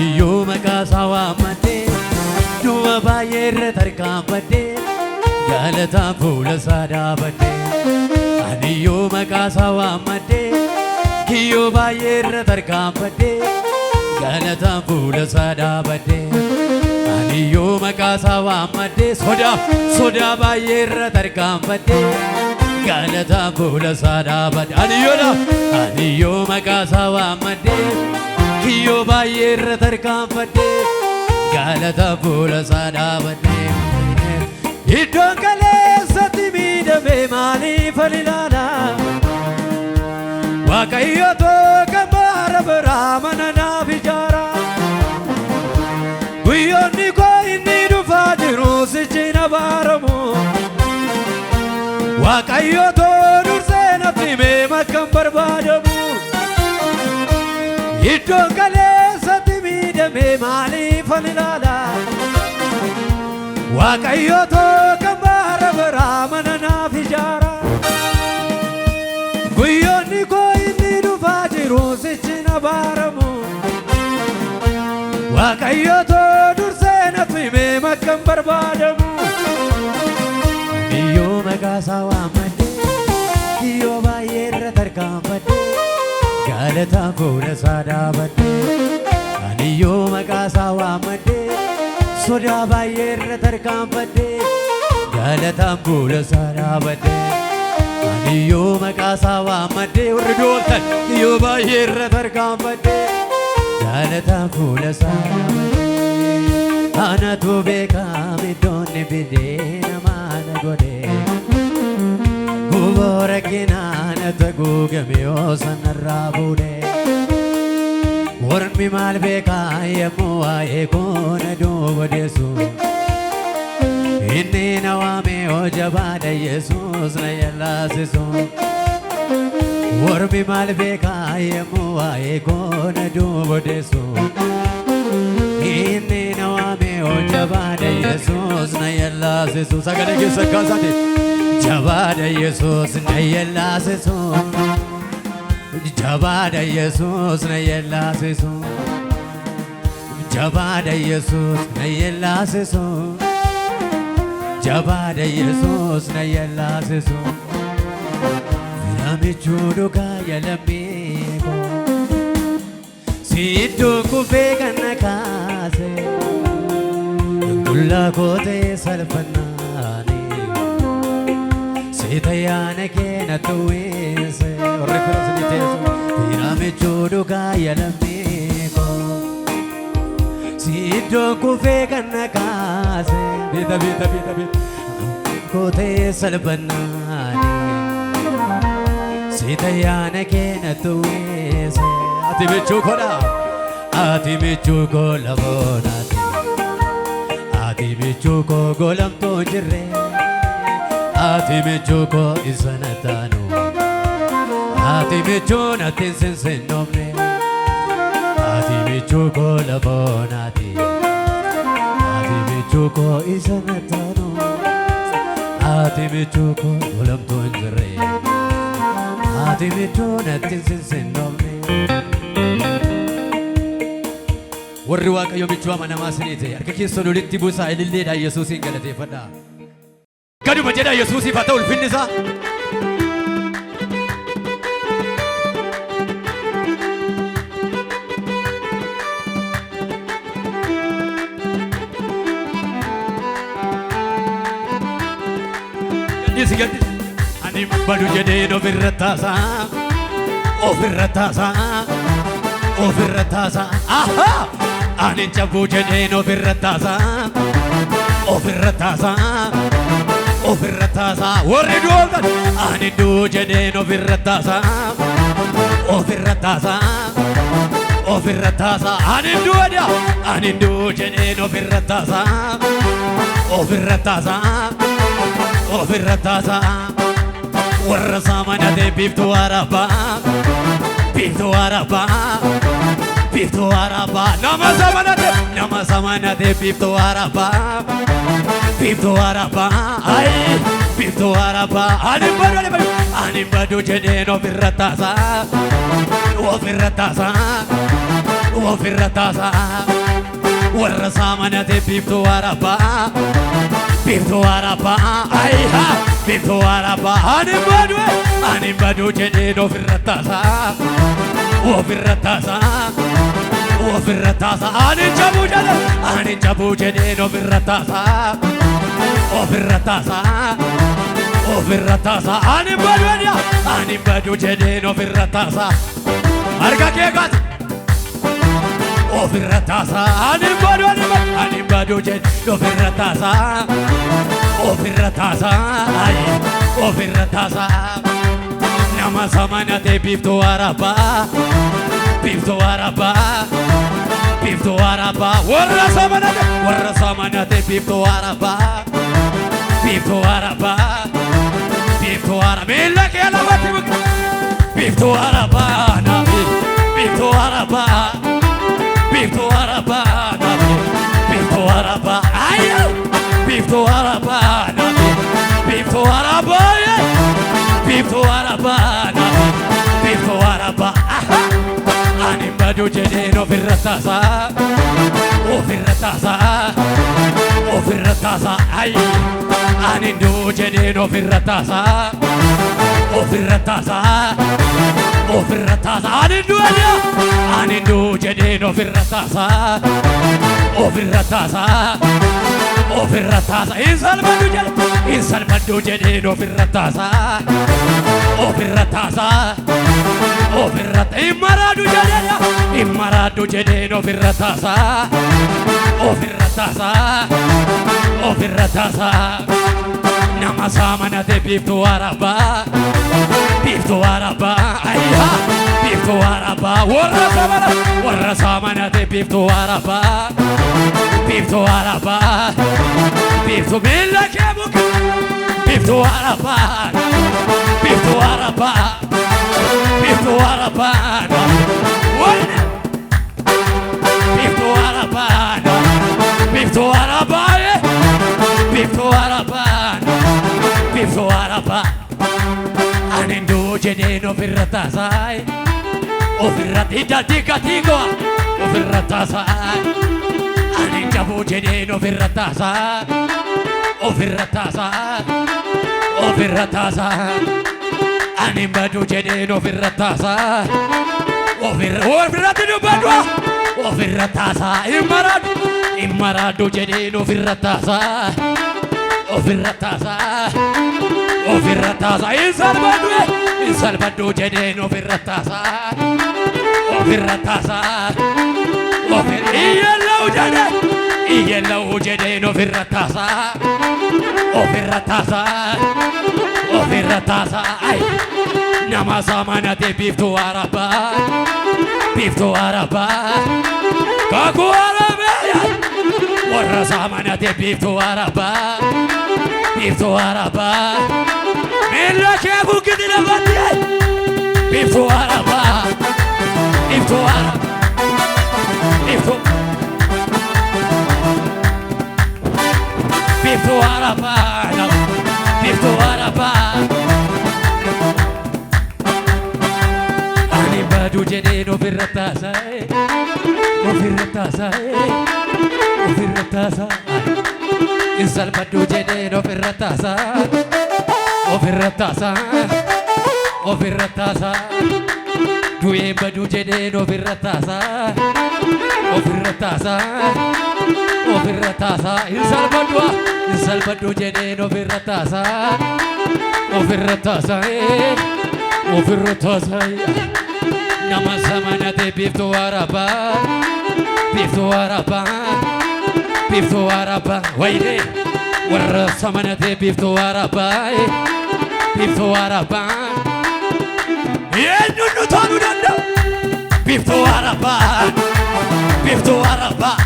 Aniyyuu maqaasaa waammadhee du'a baay'ee irra tarkaanfadhee galataan fuula isaa dhaabadhee. Aniyyuu maqaasaa waammadhee kiyyoo baay'ee irra tarkaanfadhee galataan fuula isaa dhaabadhee. Aniyyuu maqaasaa waammadhee sodaa baay'ee irra tarkaanfadhee galataan fuula isaa dhaabadhee. Aniyyuu maqaasaa waammadhee kiyyoo baay'ee irra tarkaanfadhee galataan fuula isaa dhaabadhee. Iddoon kaleessatti miidhamee maaliif ani ilaala? Waaqayyo tokko bara biraa mana naaf ijaara. Guyyoonni koo inni dhufaa jiru sichi na baaramu. Waaqayyo tokko dursee natti himee makkan barbaadamu. Iddoon kaleessatti miidhamee maaliif ani ilaala? Waaqayyo tokko bara biraa mana naaf ijaara. Guyyoonni koo inni dhufaa jiru sichi na baaramu. Waaqayyo tokko dursee natti himee makkan barbaadamu. Aniyyuu maqaasaa waammadhee kiyyoo baay'ee irra tarkaanfadhee galataan fuula isaa dhaabadhee. Aniyyuu maqaasaa waammadhee sodaa baay'ee irra tarkaanfadhee galataan fuula isaa dhaabadhee. Aniyyuu maqaasaa waammadhee warri dooltan kiyyoo baay'ee irra tarkaanfadhee galataan fuula isaa dhaabadhee. Anatu beekaa middoonni fidee namaa na godhee guboo rakkinaa natti haguugame yoo sanarraa fuudhee. Ormi maal beekaa yemmuu waa'ee koo na duubadeessu. Inni na waame oo jabaadha Yesuus na yallaasisu. Ormi maal beekaa yemmuu waa'ee koo na duubadeessu. Inni na waame oo jabaadha Yesuus na yallaasisu. Sagalee keessa kaasate jabaadha Yesuus na yallaasisu. Jabaadha Yesuus na yallaasisu. Jabaadha Yesuus na yallaasisu. Jabaadha Yesuus na yallaasisu. Namichuu dhugaa yalammii koo siddoo kufee kan na kaase qullaa kootee salphannaani seeta yaana kee na tuwweesse. Namichuu dhugaa yalammii koo siddoo kufee kan na kaase kootee salphannaani seeta yaana kee na tuwweesse. Ati michuu koodha ati michuu koo laboonaati. Ati michuu koo golamtoo jirre. Ati michuu koo isa na taanu. Ati michuu natti sinsinnoomne. Ati michuu koo laboonaati. Ati michuu koo isa na taanu. Ati michuu koo golamtoo jirre. Ati michuu natti sinsinnoomne. Warri Waaqayyo michuu amanamaa isinii ta'e harka keessan olitti buusaa ililleedhaan Yesuusin galateeffadhaa. Gaduma jedhaa Yesuusiif haa ta'u ulfinni isaa. Ani badu jedheen ofirra taasaa. Ofirra taasaa. Ofirra taasaa. Ani cabuu jedheen ofirra taasaa. Ofirra taasaa. Ofirra taasaa. Warri dooltan ani duu jedheen ofirra taasaa. Ofirra taasaa. Ofirra taasaa. Ani duudha. Ani duu jedheen ofirra taasaa. Ofirra taasaa. Ofirra taasaa. Warra saamanatee biiftuu Arabaa. Biiftuu Arabaa. Biiftuu Arabaa. Nama saamanatee biiftuu Arabaa. Biiftuu Arabaa. Ayi biiftuu Arabaa. Ani badu jedheen ofirra taasaa. Ofirra taasaa. ofirra taasa warra saamanate biiftuu arabbaa biiftuu arabbaa ayha biiftuu arabbaa ani badu jedheen ofirra taasa ofirra taasa ofirra taasa ani jabu jedheen ofirra taasa ofirra taasa ofirra taasa ani badu jedheen ofirra taasa harka kee qaata ofirra taasa ani badu jedheen ofirra taasa ofirra taasa ofirra taasa nama samanate biiftuu arabbaa biiftuu arabbaa biiftuu arabbaa warra samanate biiftuu arabbaa biiftuu arabbaa biiftuu arabbaa miila kee lafatti buqa biiftuu arabbaa nabi biiftuu arabbaa biiftuu arabbaa nabi biiftuu arabbaa ayyo biiftuu arabbaa nabi biiftuu arabbaa biiftuu arabbaa nabi biiftuu arabbaa ani badu jedheen ofirra taasa ofirra taasa ofirra taasa ay ani duu jedheen ofirra taasa ofirra taasa ofirra taasa ani duu jedheen ofirra taasa ofirra taasa ofirra taasa insan badu jedheen ofirra taasa ofirra taasa ofirra immaradu jedheen ofirra taasa ofirra taasa ofirra taasa nama saamanate biiftuu arabbaa ayha biiftuu arabbaa warra saamanate biiftuu arabbaa biiftuu miila kee buqa biiftuu arabbaa biiftuu arabbaa biiftuu arabbaa biiftuu arabbaa biiftuu arabbaa biiftuu arabbaa biiftuu arabbaa ani duu jedheen ofirra taasa ofirra tiigo ofirra taasa ani jabu jedheen ofirra taasa ofirra taasa ofirra taasa ani badu jedheen ofirra taasa ofirra tidubbadu ofirra taasa immaradu jedheen ofirra taasa ofirra taasa ofirra taasa insan badu jedheen ofirra taasa ofirra taasa iyyellau jedheen ofirra taasa ofirra taasa ofirra taasa ay nama samanate biiftuu arabbaa kakuu arabbaa warra samanate biiftuu arabbaa miila kee buqqiti lafatti biiftuu arabbaa biiftuu arabbaa biiftuu arabbaa ani badu jedheen ofirra taasa ofirra taasa ofirra taasa insan badu jedheen ofirra taasa ofirra taasa ofirra taasa du'een badu jedheen ofirra taasa ofirra taasa ofirra taasa insan badu jedheen ofirra taasa ofirra taasa ofirra taasa nama samanate biiftuu arabbaa wayne warra samanate biiftuu arabbaa eenyutu taanuu danda'u biiftuu arabbaa biiftuu arabbaa